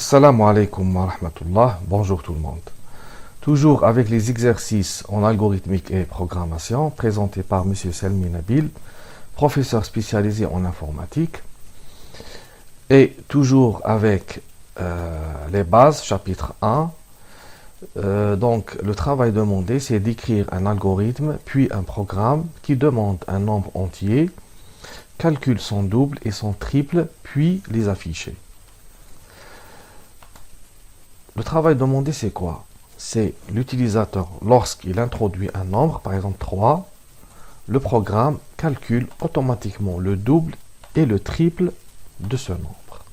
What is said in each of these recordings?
Assalamu alaikum wa rahmatullah, bonjour tout le monde. Toujours avec les exercices en algorithmique et programmation présentés par M. Selmi Nabil, professeur spécialisé en informatique. Et toujours avec les bases, chapitre 1. Donc le travail demandé, c'est d'écrire un algorithme, puis un programme qui demande un nombre entier, calcule son double et son triple, puis les afficher. Le travail demandé, c'est quoi? C'est l'utilisateur, lorsqu'il introduit un nombre, par exemple 3, le programme calcule automatiquement le double et le triple de ce nombre.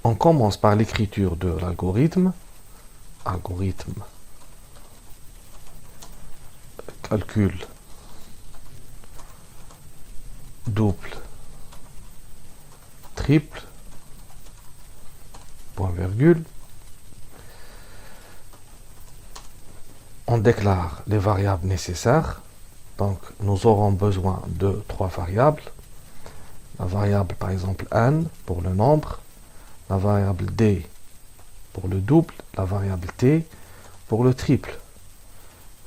On commence par l'écriture de l'algorithme. Algorithme calcul double triple point virgule. On déclare les variables nécessaires. Donc nous aurons besoin de 3 variables. La variable par exemple n pour le nombre, la variable d pour le double, la variable t pour le triple.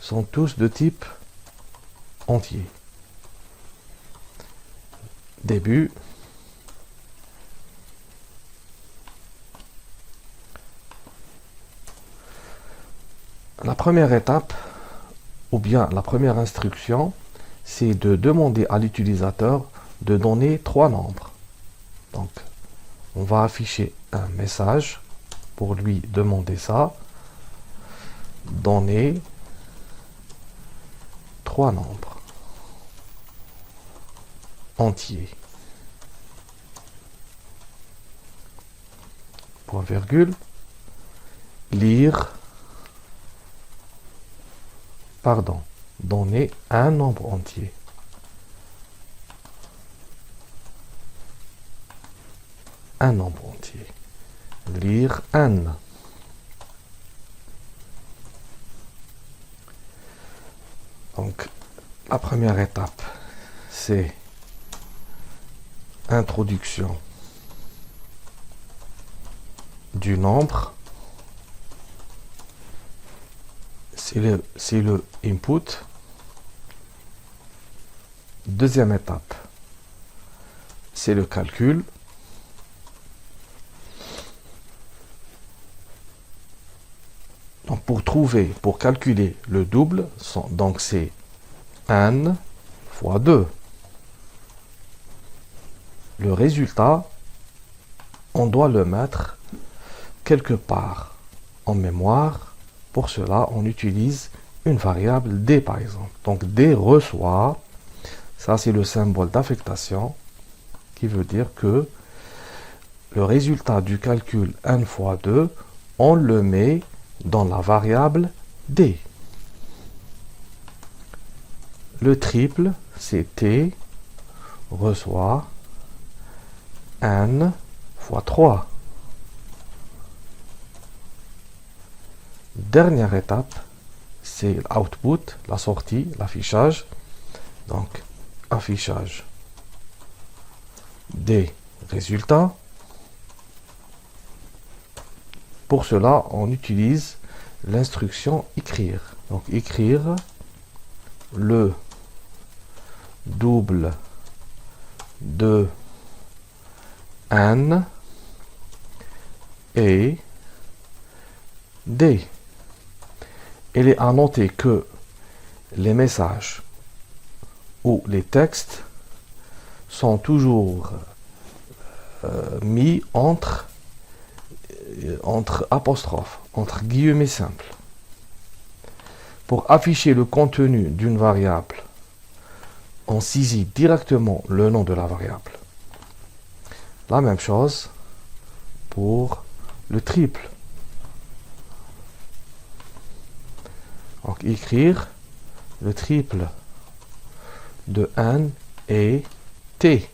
Sont tous de type entier. Début. La première étape, ou bien la première instruction, c'est de demander à l'utilisateur de donner 3 nombres. Donc, on va afficher un message pour lui demander ça. Donner 3 nombres entiers. Point virgule. Lire. Donner un nombre entier. Un nombre entier. Lire n. Donc, la première étape, c'est introduction du nombre. C'est le input. Deuxième étape, c'est le calcul. Donc pour calculer le double, donc c'est n fois 2. Le résultat, on doit le mettre quelque part en mémoire. Pour cela, on utilise une variable d par exemple. Donc d reçoit, ça c'est le symbole d'affectation qui veut dire que le résultat du calcul n fois 2, on le met dans la variable d. Le triple, c'est t reçoit n fois 3. Dernière étape, c'est l'output, la sortie, l'affichage. Donc, affichage des résultats. Pour cela, on utilise l'instruction écrire. Donc, écrire le double de n et d. Il est à noter que les messages ou les textes sont toujours mis entre apostrophes, entre guillemets simples. Pour afficher le contenu d'une variable, on saisit directement le nom de la variable. La même chose pour le triple. Donc écrire le triple de n et t.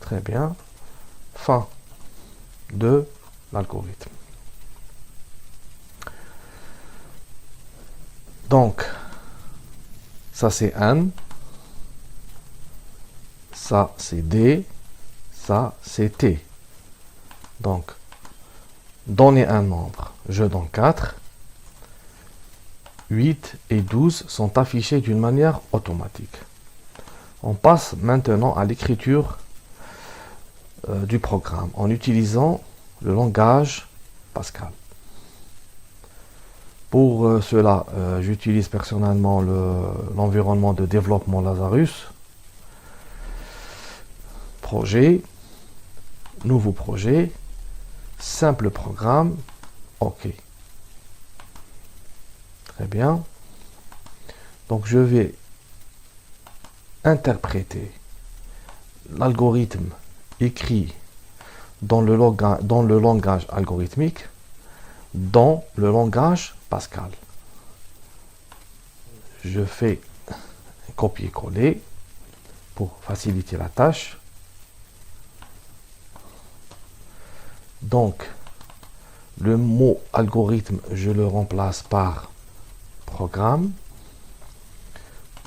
Très bien. Fin de l'algorithme. Donc, ça c'est n. ça c'est D, ça c'est T. Donc, donner un nombre, je donne 4. 8 et 12 sont affichés d'une manière automatique. On passe maintenant à l'écriture du programme en utilisant le langage Pascal. Pour cela, j'utilise personnellement l'environnement de développement Lazarus. Projet, nouveau projet, simple programme, OK. Très bien. Donc je vais interpréter l'algorithme écrit dans le langage algorithmique dans le langage Pascal. Je fais un copier-coller pour faciliter la tâche. Donc, le mot algorithme, je le remplace par programme,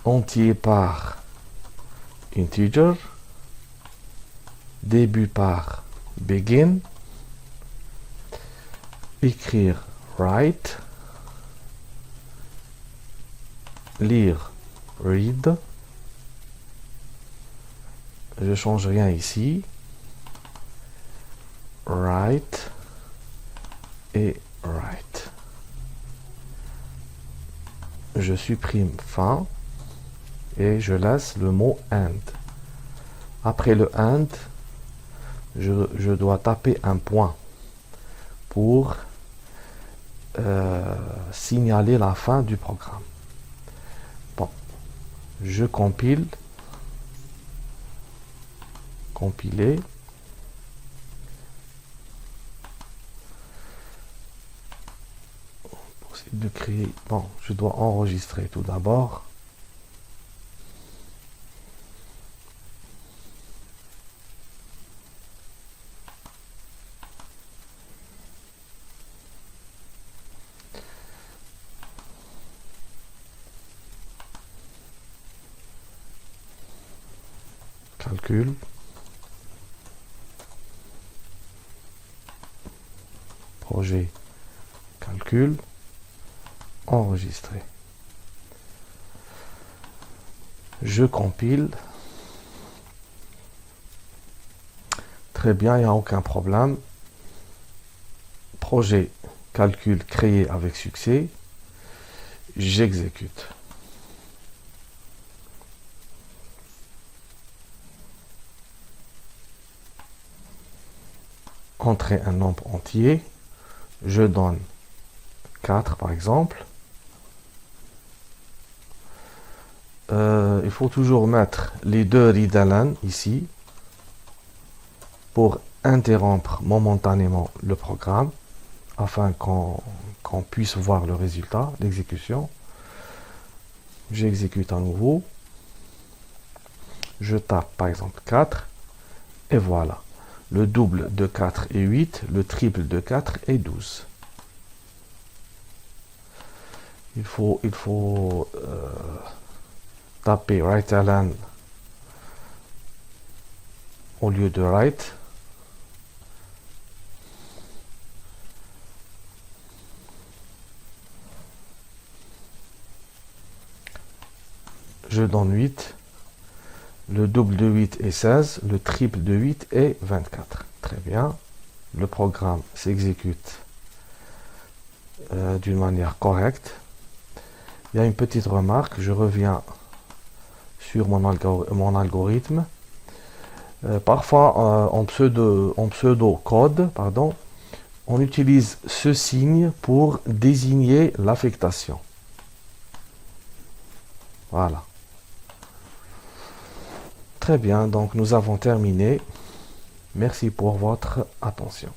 entier par integer, début par begin, écrire write, lire read, je change rien ici, write et write. Je supprime fin et je laisse le mot and. Après le and, je dois taper un point pour signaler la fin du programme. Bon, je compile, compiler. De créer, bon, je dois enregistrer tout d'abord. Calcul. Projet. Calcul. Enregistrer. Je compile. Très bien, il n'y a aucun problème. Projet calcul créé avec succès. J'exécute. Entrer un nombre entier. Je donne 4 par exemple. Il faut toujours mettre les deux read ici pour interrompre momentanément le programme afin qu'on puisse voir le résultat, l'exécution. J'exécute à nouveau. Je tape par exemple 4 et voilà. Le double de 4 est 8, le triple de 4 est 12. Il faut taper write-ln au lieu de write. Je donne 8. Le double de 8 est 16. Le triple de 8 est 24. Très bien. Le programme s'exécute d'une manière correcte. Il y a une petite remarque. Je reviens sur mon algorithme. Parfois, en pseudo-code, on utilise ce signe pour désigner l'affectation. Voilà. Très bien, donc nous avons terminé. Merci pour votre attention.